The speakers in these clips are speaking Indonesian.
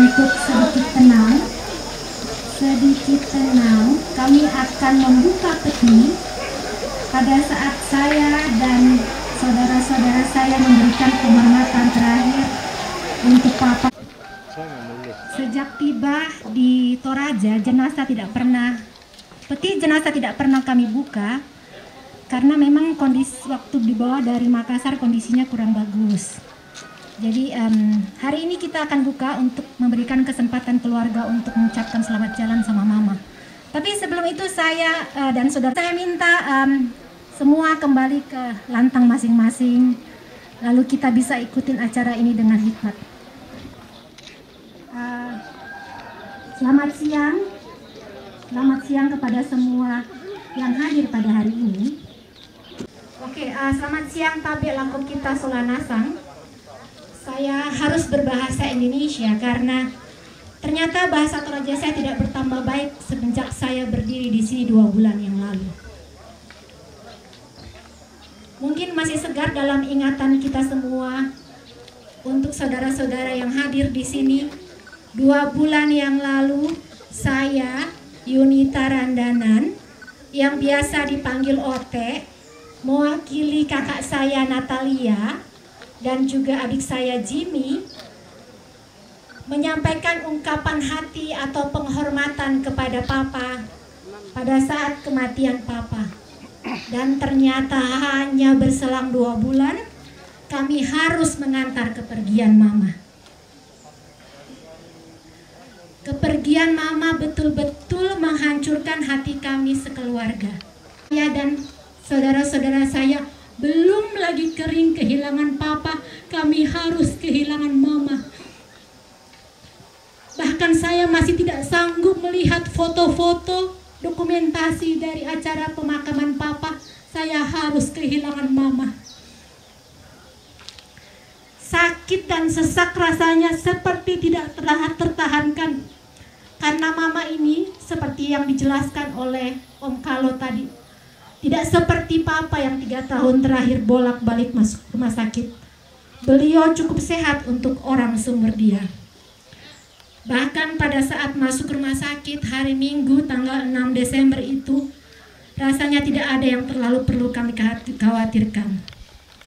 untuk sedikit tenang, kami akan membuka peti pada saat saya dan saudara-saudara saya memberikan penghormatan terakhir untuk Papa. Sejak tiba di Toraja, peti jenazah tidak pernah kami buka karena memang kondisi waktu dibawa dari Makassar kondisinya kurang bagus. Jadi hari ini kita akan buka untuk memberikan kesempatan keluarga untuk mengucapkan selamat jalan sama Mama. Tapi sebelum itu saya dan saudara saya minta semua kembali ke lantang masing-masing, lalu kita bisa ikutin acara ini dengan hikmat. Selamat siang kepada semua yang hadir pada hari ini. Oke, selamat siang Tabe Langkop kita Solanasang. Saya harus berbahasa Indonesia karena ternyata bahasa Toraja saya tidak bertambah baik semenjak saya berdiri di sini 2 bulan yang lalu. Mungkin masih segar dalam ingatan kita semua untuk saudara-saudara yang hadir di sini. 2 bulan yang lalu saya, Yunita Randanan, yang biasa dipanggil Ote, mewakili kakak saya Natalia dan juga adik saya Jimmy, menyampaikan ungkapan hati atau penghormatan kepada Papa pada saat kematian Papa. Dan ternyata hanya berselang 2 bulan, kami harus mengantar kepergian Mama. Kepergian Mama betul-betul menghancurkan hati kami sekeluarga. Saya dan saudara-saudara saya belum lagi kering kehilangan Papa, kami harus kehilangan Mama. Bahkan saya masih tidak sanggup melihat foto-foto dokumentasi dari acara pemakaman Papa. Saya harus kehilangan Mama. Sakit dan sesak rasanya seperti tidak tertahankan. Karena Mama ini seperti yang dijelaskan oleh Om Kalo tadi, tidak seperti Papa yang 3 tahun terakhir bolak-balik masuk rumah sakit. Beliau cukup sehat untuk orang seumur dia. Bahkan pada saat masuk rumah sakit hari Minggu tanggal 6 Desember itu, rasanya tidak ada yang terlalu perlu kami khawatirkan.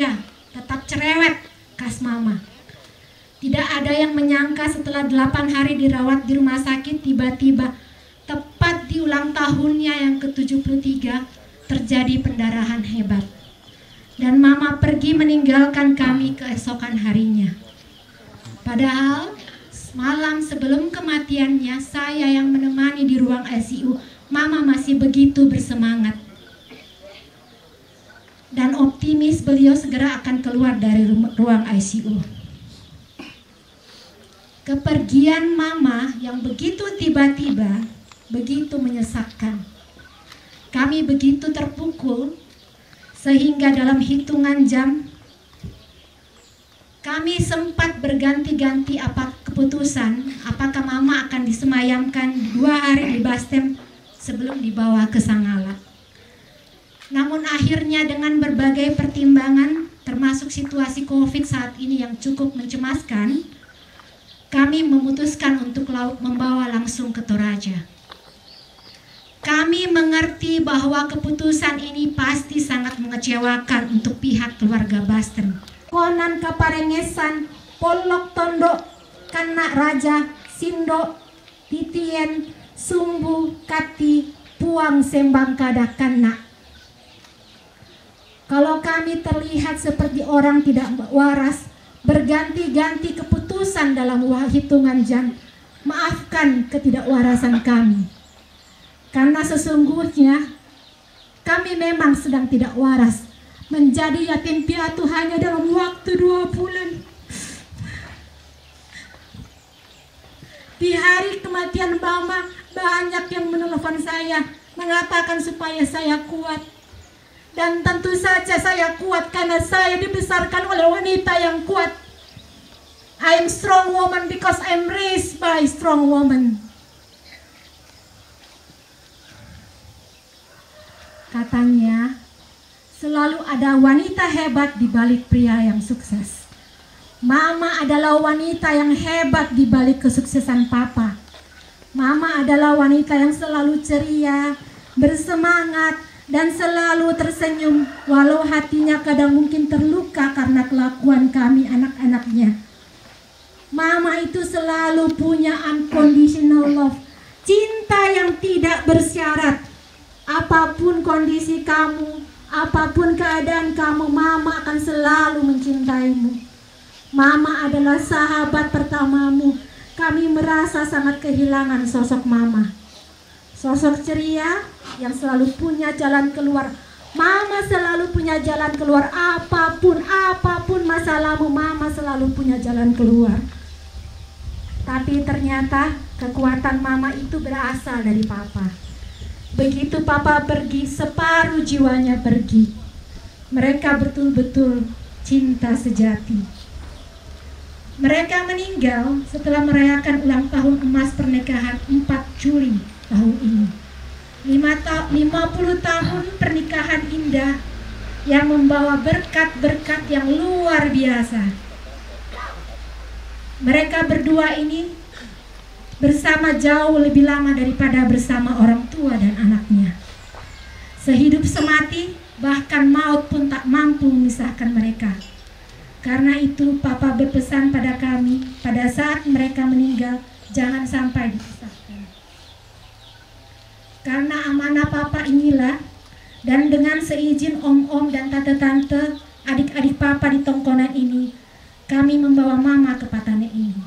Ya, tetap cerewet khas Mama. Tidak ada yang menyangka setelah 8 hari dirawat di rumah sakit, tiba-tiba tepat di ulang tahunnya yang ke-73, terjadi pendarahan hebat. Dan Mama pergi meninggalkan kami keesokan harinya. Padahal malam sebelum kematiannya, saya yang menemani di ruang ICU, Mama masih begitu bersemangat dan optimis beliau segera akan keluar dari ruang ICU. Kepergian Mama yang begitu tiba-tiba, begitu menyesakkan. Kami begitu terpukul sehingga dalam hitungan jam kami sempat berganti-ganti keputusan apakah Mama akan disemayamkan 2 hari di Bastem sebelum dibawa ke Sangala. Namun akhirnya dengan berbagai pertimbangan termasuk situasi COVID saat ini yang cukup mencemaskan, kami memutuskan untuk membawa langsung ke Toraja. Kami mengerti bahwa keputusan ini pasti sangat mengecewakan untuk pihak keluarga Bastem. Konan kaparengesan, polok tondok, kanak raja, sindo, titien, sumbu, kati, puang sembang kada kanak. Kalau kami terlihat seperti orang tidak waras, berganti-ganti keputusan dalam hitungan jam, maafkan ketidakwarasan kami. Karena sesungguhnya kami memang sedang tidak waras, menjadi yatim piatu hanya dalam waktu 2 bulan. Di hari kematian Mama, banyak yang menelpon saya, mengatakan supaya saya kuat. Dan tentu saja saya kuat karena saya dibesarkan oleh wanita yang kuat. I am strong woman because I am raised by strong woman. Katanya, selalu ada wanita hebat di balik pria yang sukses. Mama adalah wanita yang hebat di balik kesuksesan papa. Mama adalah wanita yang selalu ceria, bersemangat, dan selalu tersenyum walau hatinya kadang mungkin terluka karena kelakuan kami anak-anaknya. Mama itu selalu punya unconditional love, cinta yang tidak bersyarat. Apapun kondisi kamu, apapun keadaan kamu, Mama akan selalu mencintaimu. Mama adalah sahabat pertamamu. Kami merasa sangat kehilangan sosok Mama. Sosok ceria yang selalu punya jalan keluar. Mama selalu punya jalan keluar. Apapun masalahmu, Mama selalu punya jalan keluar. Tapi ternyata kekuatan Mama itu berasal dari Papa. Begitu Papa pergi, separuh jiwanya pergi. Mereka betul-betul cinta sejati. Mereka meninggal setelah merayakan ulang tahun emas pernikahan 4 Juli tahun ini. 50 tahun pernikahan indah yang membawa berkat-berkat yang luar biasa. Mereka berdua ini bersama jauh lebih lama daripada bersama orang tua dan anaknya. Sehidup semati, bahkan maut pun tak mampu memisahkan mereka. Karena itu Papa berpesan pada kami pada saat mereka meninggal, jangan sampai dipisahkan. Karena amanah Papa inilah, dan dengan seizin om-om dan tante-tante, adik-adik Papa di tongkonan ini, kami membawa Mama ke Patane ini.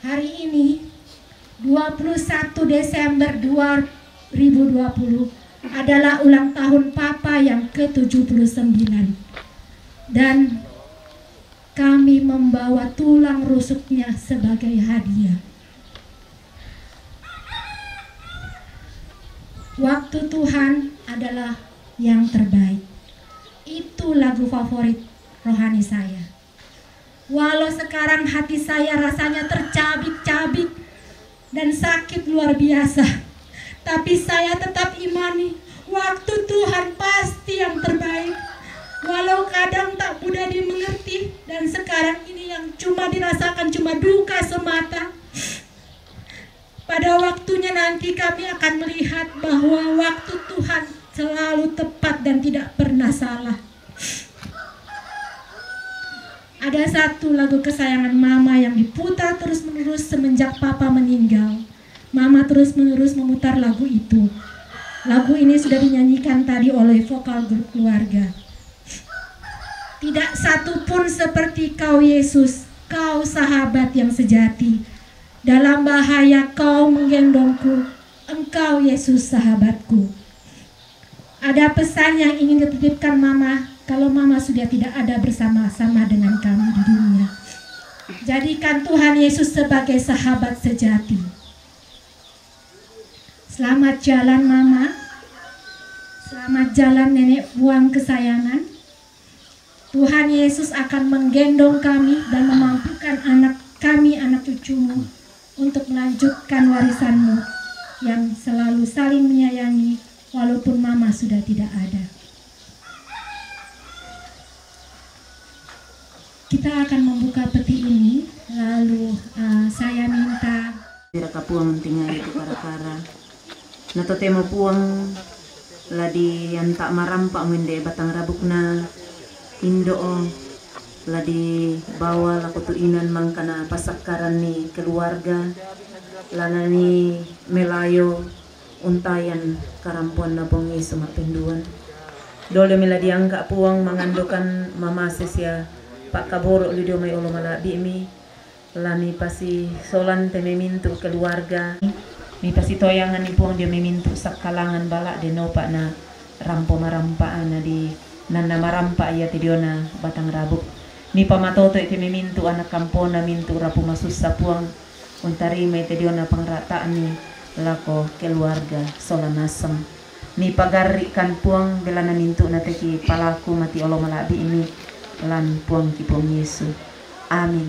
Hari ini, 21 Desember 2020, adalah ulang tahun Papa yang ke-79. Dan kami membawa tulang rusuknya sebagai hadiah. Waktu Tuhan adalah yang terbaik. Itu lagu favorit rohani saya. Walau sekarang hati saya rasanya tercabik-cabik dan sakit luar biasa, tapi saya tetap imani waktu Tuhan pasti yang terbaik. Walau kadang tak mudah dimengerti, dan sekarang ini yang cuma dirasakan cuma duka semata. Pada waktunya nanti kami akan melihat bahwa waktu Tuhan selalu tepat dan tidak pernah salah. Ada satu lagu kesayangan Mama yang diputar terus-menerus semenjak Papa meninggal. Mama terus-menerus memutar lagu itu. Lagu ini sudah dinyanyikan tadi oleh vokal grup keluarga. Tidak satu pun seperti Kau Yesus, Kau sahabat yang sejati. Dalam bahaya Kau menggendongku, Engkau Yesus sahabatku. Ada pesan yang ingin dititipkan Mama kalau Mama sudah tidak ada bersama-sama dengan kami di dunia. Jadikan Tuhan Yesus sebagai sahabat sejati. Selamat jalan Mama. Selamat jalan nenek buang kesayangan. Tuhan Yesus akan menggendong kami dan memampukan anak kami, anak cucumu, untuk melanjutkan warisanmu yang selalu saling menyayangi walaupun Mama sudah tidak ada. Kita akan membuka peti ini, lalu saya minta kapuang tinggal itu kara-kara. Nato tema puang ladi yang tak marampak mende batang rabuk na Indo ladi bawa laku tuinan mangkana pasakaran ni keluarga lana ni melayo untayan karampuan na bongi sumapenduan dole miladi angka puang mangandokan mama sesya pak kaboro lidio may ulo malabi mi lani pasi solan teme mintu keluarga mi pasi toyangan ni puang dia memintu sakalangan balak de nopa na rampo marampaan na di nana marampa ya tidiona batang rabuk mi pamatoto iti mimintu anak kampona mintu rapu masusa puang untari may tidiona pangrataan ni lako keluarga solanasam mi pagarikan puang bela na mintu na teki palaku mati olo malabi ini lan puang ki puang Yesu. Amin.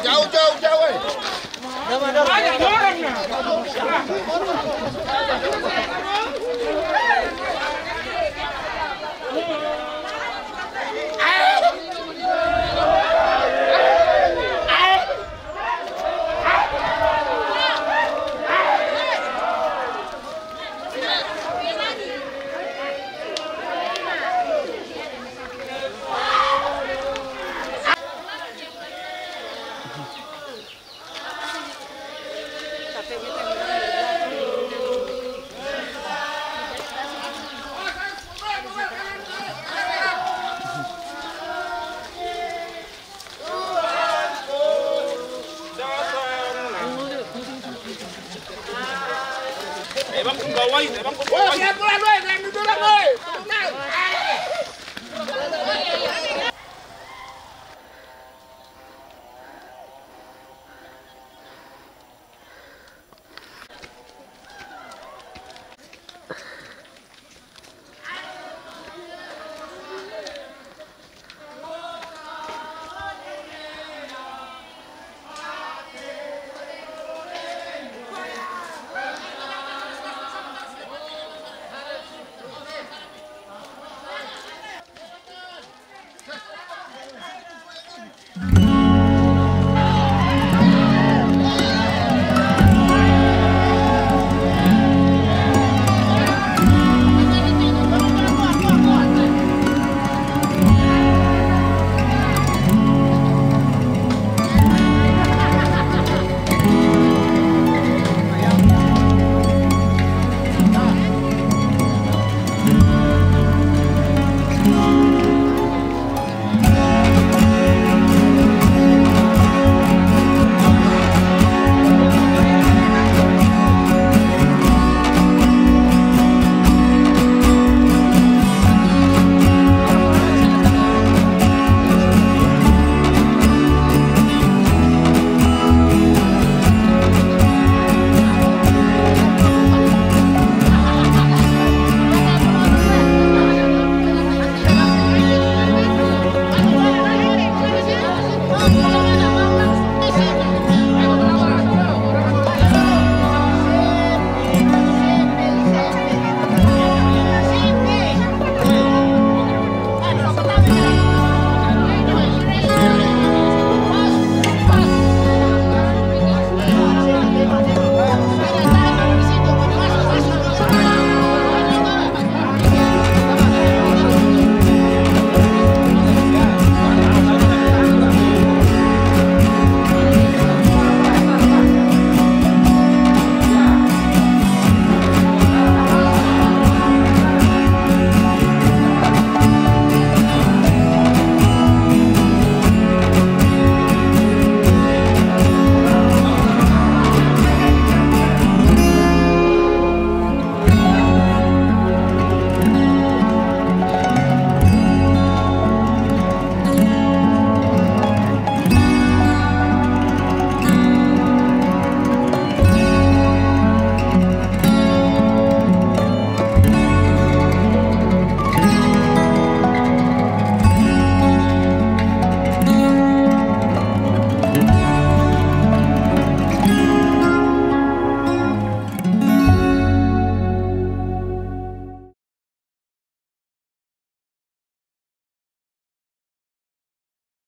Jauh, jauh, jauh. Bang, kung gaway, bang, kung gaway. Woi, siap pulang, woi, jangan duduk, woi.